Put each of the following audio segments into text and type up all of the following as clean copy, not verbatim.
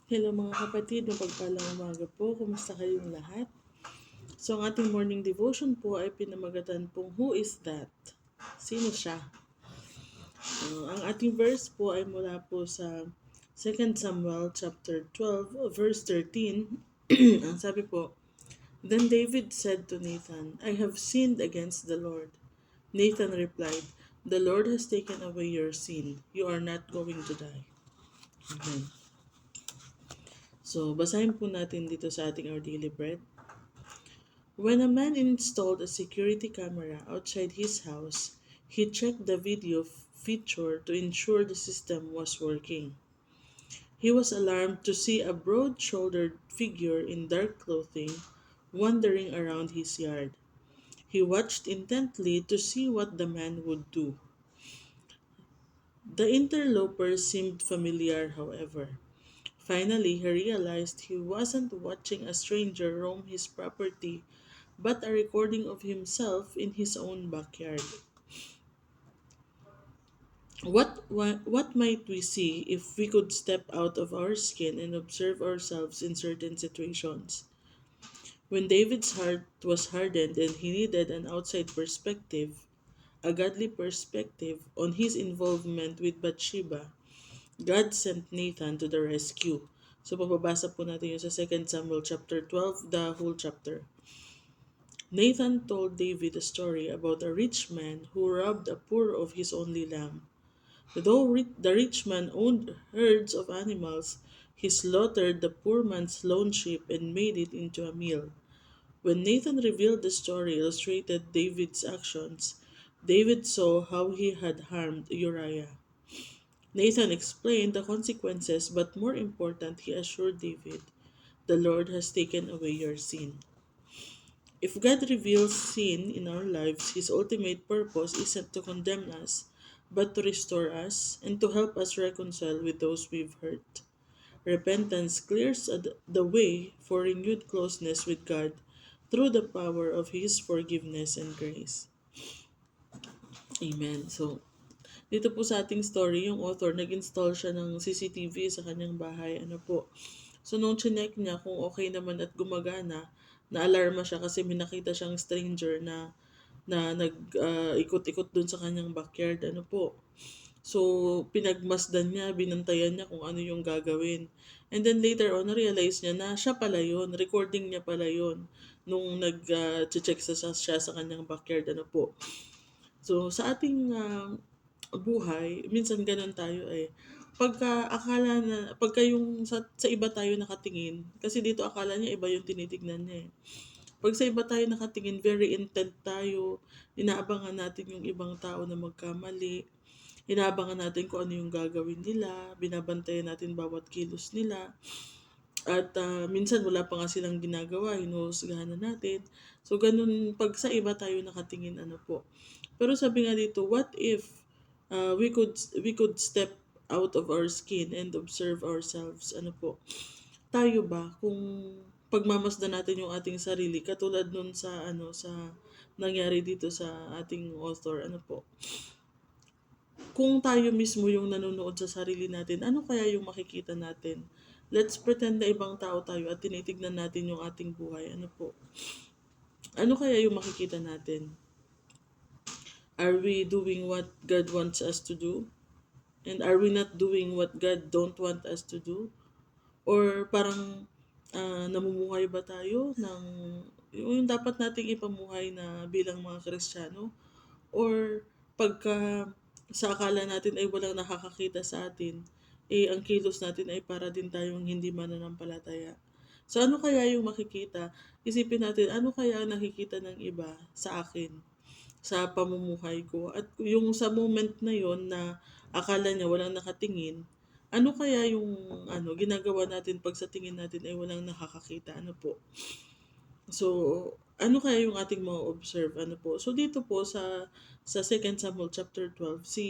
Hello mga kapatid, mapagpalang umaga po. Kumusta kayong lahat? So ang ating morning devotion po ay pinamagatan pong Who is that? Sino siya? Ang ating verse po ay mula po sa 2 Samuel chapter 12 verse 13. Ang sabi po, Then David said to Nathan, I have sinned against the Lord. Nathan replied, The Lord has taken away your sin. You are not going to die. Amen. So, basahin po natin dito sa ating Our Daily Bread. When a man installed a security camera outside his house, he checked the video feature to ensure the system was working. He was alarmed to see a broad shouldered figure in dark clothing wandering around his yard. He watched intently to see what the man would do. The interloper seemed familiar, however. Finally, he realized he wasn't watching a stranger roam his property, but a recording of himself in his own backyard. What might we see if we could step out of our skin and observe ourselves in certain situations? When David's heart was hardened and he needed an outside perspective, a godly perspective on his involvement with Bathsheba, God sent Nathan to the rescue. So pababasa po natin yun sa 2 Samuel chapter 12, the whole chapter. Nathan told David a story about a rich man who robbed a poor of his only lamb. Though the rich man owned herds of animals, he slaughtered the poor man's lone sheep and made it into a meal. When Nathan revealed the story illustrated David's actions, David saw how he had harmed Uriah. Nathan explained the consequences, but more important, he assured David, The Lord has taken away your sin. If God reveals sin in our lives, His ultimate purpose isn't to condemn us, but to restore us and to help us reconcile with those we've hurt. Repentance clears the way for renewed closeness with God through the power of His forgiveness and grace. Amen. So, dito po sa ating story, yung author, nag-install siya ng CCTV sa kanyang bahay. Ano po? So, nung chinek niya kung okay naman at gumagana, na-alarma siya kasi may nakita siyang stranger na nag-ikot-ikot dun sa kanyang backyard. Ano po? So, pinagmasdan niya, binantayan niya kung ano yung gagawin. And then later on, na-realize niya na siya pala yun, recording niya pala yun nung nag-check siya sa kanyang backyard. Ano po? So, sa ating buhay, minsan ganun tayo eh. Pagka yung sa iba tayo nakatingin, kasi dito akala niya iba yung tinitignan niya eh. Pag sa iba tayo nakatingin, very intent tayo, inaabangan natin yung ibang tao na magkamali, inaabangan natin kung ano yung gagawin nila, binabantayan natin bawat kilos nila, at minsan wala pa nga silang ginagawa, hinuhusgahan na natin. So, ganun, pag sa iba tayo nakatingin, ano po. Pero sabi nga dito, what if we could step out of our skin and observe ourselves? Ano po? Tayo ba kung pagmamasdan natin yung ating sarili katulad nun sa nangyari dito sa ating author, ano po? Kung tayo mismo yung nanonood sa sarili natin, ano kaya yung makikita natin? Let's pretend na ibang tao tayo at tinitignan natin yung ating buhay. Ano po? Ano kaya yung makikita natin? Are we doing what God wants us to do? And are we not doing what God don't want us to do? Or parang namumuhay ba tayo ng yung dapat nating ipamuhay na bilang mga Kristiyano? Or pagka sa akala natin ay walang nakakakita sa atin, eh ang kilos natin ay para din tayong hindi mananampalataya. So ano kaya yung makikita? Isipin natin, ano kaya ang nakikita ng iba sa akin, sa pamumuhay ko? At yung sa moment na yon na akala niya walang nakatingin, ano kaya yung ginagawa natin pag sa tingin natin ay walang nakakakita? Ano po? So, ano kaya yung ating mga observe? Ano po? So, dito po sa 2 Samuel chapter 12, si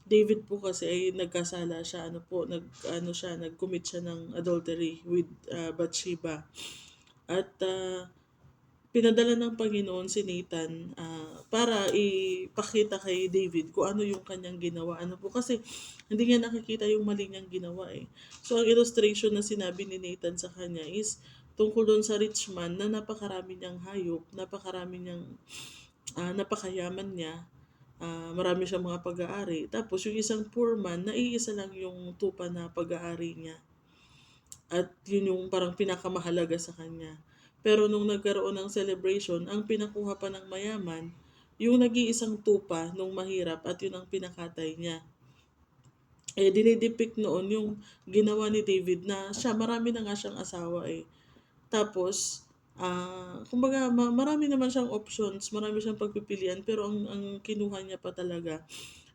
David po kasi ay nagkasala siya. Ano po? Nag-commit siya ng adultery with Bathsheba. At pinadala ng Panginoon si Nathan para ipakita kay David kung ano yung kanyang ginawa. Ano po, kasi hindi niya nakikita yung mali niyang ginawa eh. So ang illustration na sinabi ni Nathan sa kanya is tungkol doon sa rich man na napakarami niyang hayop, napakarami niyang napakayaman niya, marami siyang mga pag-aari. Tapos yung isang poor man, naiisa lang yung tupa na pag-aari niya. At yun yung parang pinakamahalaga sa kanya. Pero nung nagkaroon ng celebration, ang pinakuha pa ng mayaman, yung nag-iisang tupa nung mahirap at yun ang pinakatay niya. Dinidepict noon yung ginawa ni David na siya, marami na nga siyang asawa eh. Tapos, kumbaga, marami naman siyang options, marami siyang pagpipilian, pero ang kinuha niya pa talaga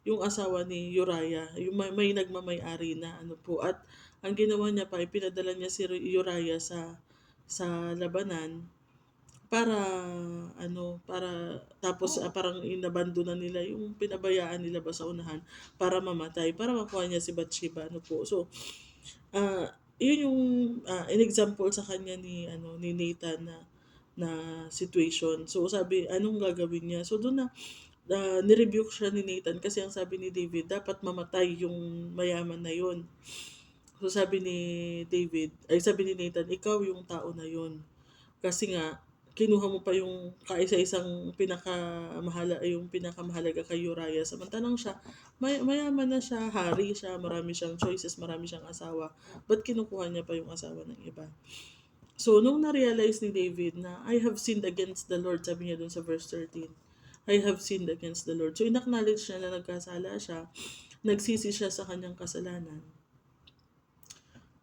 yung asawa ni Uriah, yung may nagmamay-ari na ano po. At ang ginawa niya pa, ipinadala niya si Uriah sa labanan para para tapos parang inabandonan nila yung pinabayaan nila ba sa unahan para mamatay, para makuha niya si Bathsheba, ano po. So, yun yung an example sa kanya ni Nathan na situation. So sabi, anong gagawin niya? So doon na nirebuke siya ni Nathan kasi ang sabi ni David, dapat mamatay yung mayaman na yun. So sabi ni sabi ni Nathan, ikaw yung tao na yun. Kasi nga, kinuha mo pa yung kaisa-isang yung pinakamahalaga kay Uriah. Samantalang siya, mayaman na siya, hari siya, marami siyang choices, marami siyang asawa. Ba't kinukuha niya pa yung asawa ng iba? So, nung na-realize ni David na, I have sinned against the Lord, sabi niya dun sa verse 13, I have sinned against the Lord. So, in-acknowledge niya na nagkasala siya, nagsisi siya sa kanyang kasalanan.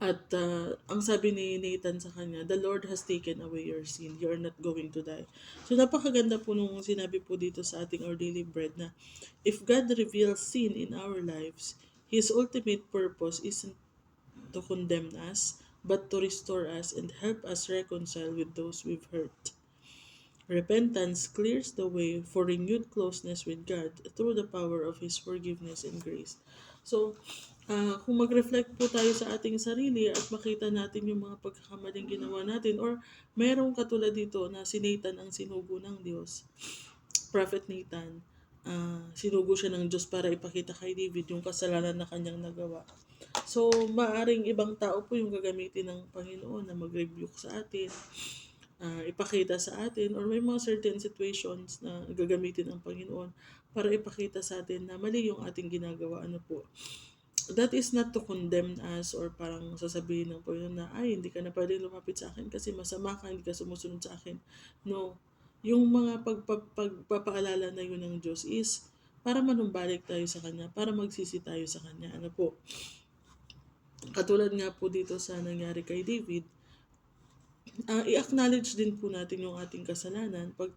At ang sabi ni Nathan sa kanya, the Lord has taken away your sin. You are not going to die. So napakaganda po nung sinabi po dito sa ating Our Daily Bread na if God reveals sin in our lives, His ultimate purpose isn't to condemn us, but to restore us and help us reconcile with those we've hurt. Repentance clears the way for renewed closeness with God through the power of His forgiveness and grace. So, kung mag-reflect po tayo sa ating sarili at makita natin yung mga pagkakamaling ginawa natin, or mayroong katulad dito na si Nathan ang sinugo ng Diyos, Prophet Nathan, sinugo siya ng Diyos para ipakita kay David yung kasalanan na kanyang nagawa. So, maaring ibang tao po yung gagamitin ng Panginoon na mag-rebuke sa atin, ipakita sa atin, or may mga certain situations na gagamitin ng Panginoon para ipakita sa atin na mali yung ating ginagawa. Ano po? That is not to condemn us or parang sasabihin ng Panginoon na, ay, hindi ka na pwede lumapit sa akin kasi masama ka, hindi ka sumusunod sa akin. No. Yung mga pagpapaalala na yun ng Diyos is para manumbalik tayo sa Kanya, para magsisi tayo sa Kanya. Ano po? Katulad nga po dito sa nangyari kay David, i-acknowledge din po natin yung ating kasalanan pag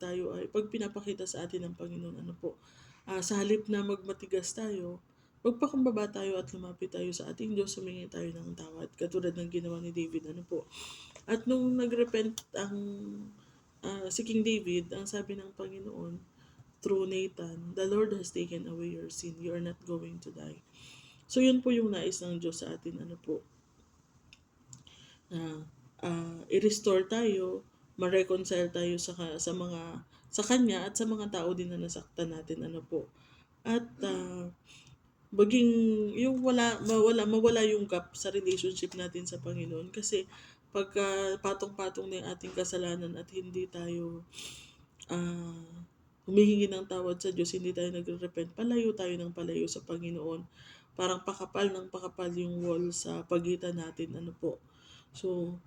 pinapakita sa atin ng Panginoon. Ano po? Sa halip na magmatigas tayo, magpakumbaba tayo at lumapit tayo sa ating Diyos, humingi tayo ng tawad. Katulad ng ginawa ni David. Ano po? At nung nagrepent si King David, ang sabi ng Panginoon, through Nathan, the Lord has taken away your sin. You are not going to die. So yun po yung nais ng Diyos sa atin. Ano po? I-restore tayo, ma-reconcile tayo sa Kanya at sa mga tao din na nasaktan natin. Ano po? At maging yung mawala yung gap sa relationship natin sa Panginoon, kasi pagka patong-patong na yung ating kasalanan at hindi tayo humihingi ng tawad sa Diyos, hindi tayo nagre-repent, palayo tayo ng palayo sa Panginoon. Parang pakapal ng pakapal yung wall sa pagitan natin. Ano po? So,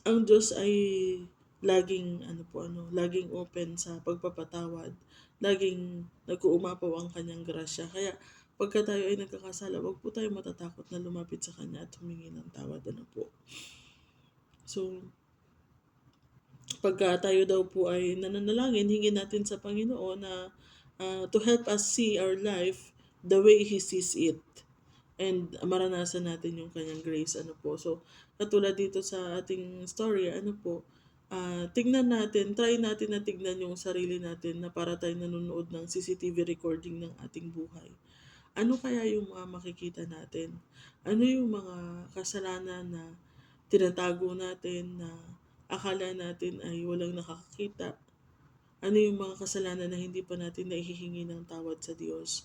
ang Diyos ay laging open sa pagpapatawad. Laging nag-uumapaw ang kanyang grasya. Kaya pagka tayo ay nagkakasala, wag po tayo matatakot na lumapit sa Kanya at humingi ng tawad. Ano po? So, pagka tayo daw po ay nananalangin, hingin natin sa Panginoon na to help us see our life the way He sees it. And maranasan natin yung kanyang grace. Ano po? So, katulad dito sa ating story, ano po, try natin na tignan yung sarili natin na para tayo nanonood ng CCTV recording ng ating buhay. Ano kaya yung mga makikita natin? Ano yung mga kasalanan na tinatago natin, na akala natin ay walang nakakakita. Ano yung mga kasalanan na hindi pa natin naihihingi ng tawad sa Diyos.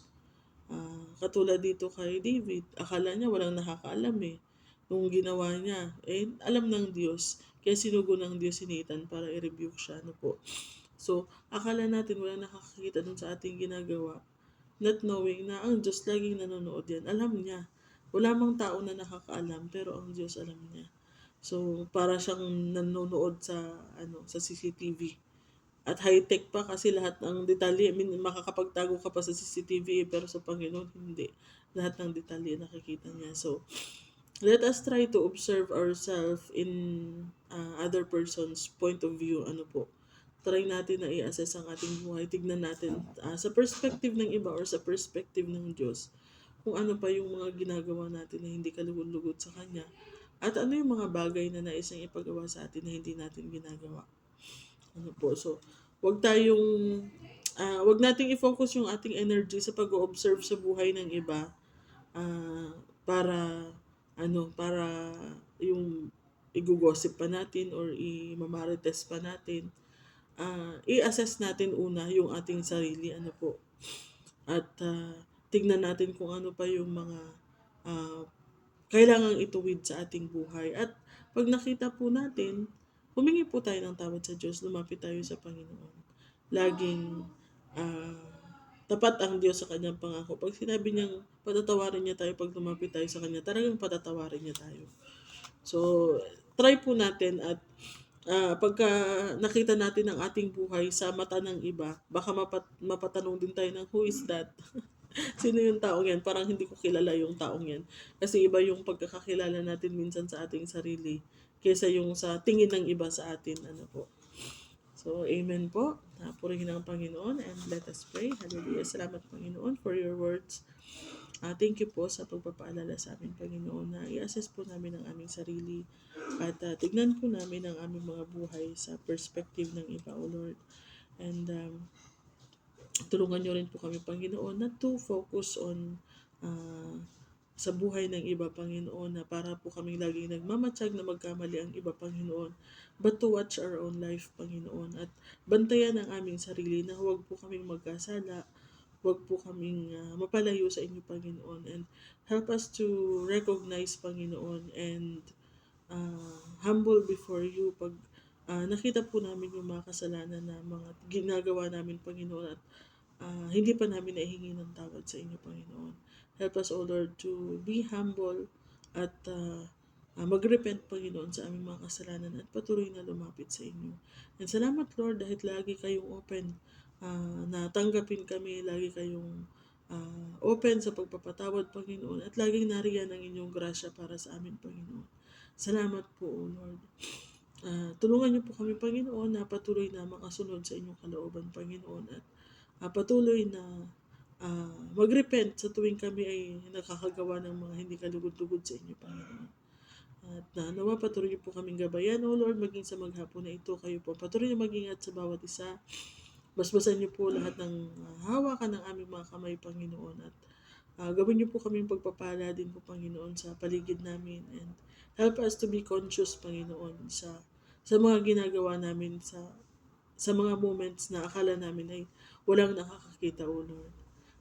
Katulad dito kay David, akala niya walang nakakaalam eh. Nung ginawa niya, alam ng Diyos. Kaya sinugo ng Diyos si Nathan para i-rebuke siya. Ano po. So, akala natin walang nakakakita dun sa ating ginagawa. Not knowing na ang Diyos laging nanonood yan. Alam niya. Wala mang tao na nakakaalam, pero ang Diyos alam niya. So, para siyang nanonood sa CCTV. At high-tech pa kasi lahat ng detalye, makakapagtago ka pa sa CCTV, pero sa Panginoon, hindi. Lahat ng detalye nakikita niya. So, let us try to observe ourselves in other person's point of view. Ano po? Try natin na i-assess ang ating buhay. Tignan natin sa perspective ng iba or sa perspective ng Diyos kung ano pa yung mga ginagawa natin na hindi kalugod-lugod sa Kanya. At ano yung mga bagay na nais niyang ipagawa sa atin na hindi natin ginagawa. Ano po? So, wag nating i-focus yung ating energy sa pag-observe sa buhay ng iba para para yung i-gossip pa natin or i-mamarites pa natin. I-assess natin una yung ating sarili, ano po. At tignan natin kung ano pa yung mga kailangang ituwid sa ating buhay. At pag nakita po natin, humingi po tayo ng tawad sa Diyos, lumapit tayo sa Panginoon. Laging tapat ang Diyos sa kanyang pangako. Pag sinabi niyang patatawarin niya tayo pag lumapit tayo sa Kanya, talagang patatawarin niya tayo. So, try po natin at pagka nakita natin ang ating buhay sa mata ng iba, baka mapatanong din tayo ng who is that? Sino yung taong yan? Parang hindi ko kilala yung taong yan. Kasi iba yung pagkakakilala natin minsan sa ating sarili kaysa yung sa tingin ng iba sa atin. Ano po. So, amen po. Purihin ang Panginoon and let us pray. Hallelujah. Salamat Panginoon for your words. Thank you po sa pagpapaalala sa amin, Panginoon, na i-assess po namin ang aming sarili at tignan po namin ang aming mga buhay sa perspective ng iba, O Lord. And tulungan niyo rin po kami, Panginoon, not to focus on sa buhay ng iba, Panginoon, na para po kami laging nagmamatsyag na magkamali ang iba, Panginoon, but to watch our own life, Panginoon, at bantayan ang aming sarili na huwag po kaming magkasala, huwag po kaming mapalayo sa inyo, Panginoon, and help us to recognize, Panginoon, and humble before you pag nakita po namin yung mga kasalanan na mga ginagawa namin, Panginoon, at hindi pa namin naihingi ng tawad sa inyo, Panginoon. Help us, O Lord, to be humble at mag-repent, Panginoon, sa aming mga kasalanan at patuloy na lumapit sa inyo. And salamat, Lord, dahil lagi kayong open na tanggapin kami, lagi kayong open sa pagpapatawad, Panginoon, at laging nariyan ang inyong grasya para sa amin, Panginoon. Salamat po, O Lord. Tulungan niyo po kami, Panginoon, na patuloy na makasunod sa inyong kalooban, Panginoon, at patuloy na mag-repent sa tuwing kami ay nakakagawa ng mga hindi kalugod-lugod sa inyo, Panginoon. At nawa patuloy niyo po kaming gabayan, O Lord, maging sa maghapon na ito, kayo po patuloy na mag-ingat sa bawat isa. Basbasan niyo po lahat ng hawakan ng aming mga kamay, Panginoon, at gawin niyo po kaming pagpapala din po, Panginoon, sa paligid namin, and help us to be conscious, Panginoon, sa mga ginagawa namin sa mga moments na akala namin ay walang nakakakita, O Lord.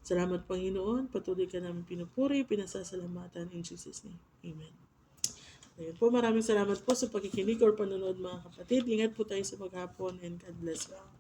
Salamat, Panginoon. Patuloy ka namin pinupuri, pinasasalamatan in Jesus' name. Amen. Ayun po, maraming salamat po sa pakikinig or panonood, mga kapatid. Ingat po tayo sa maghapon and God bless you.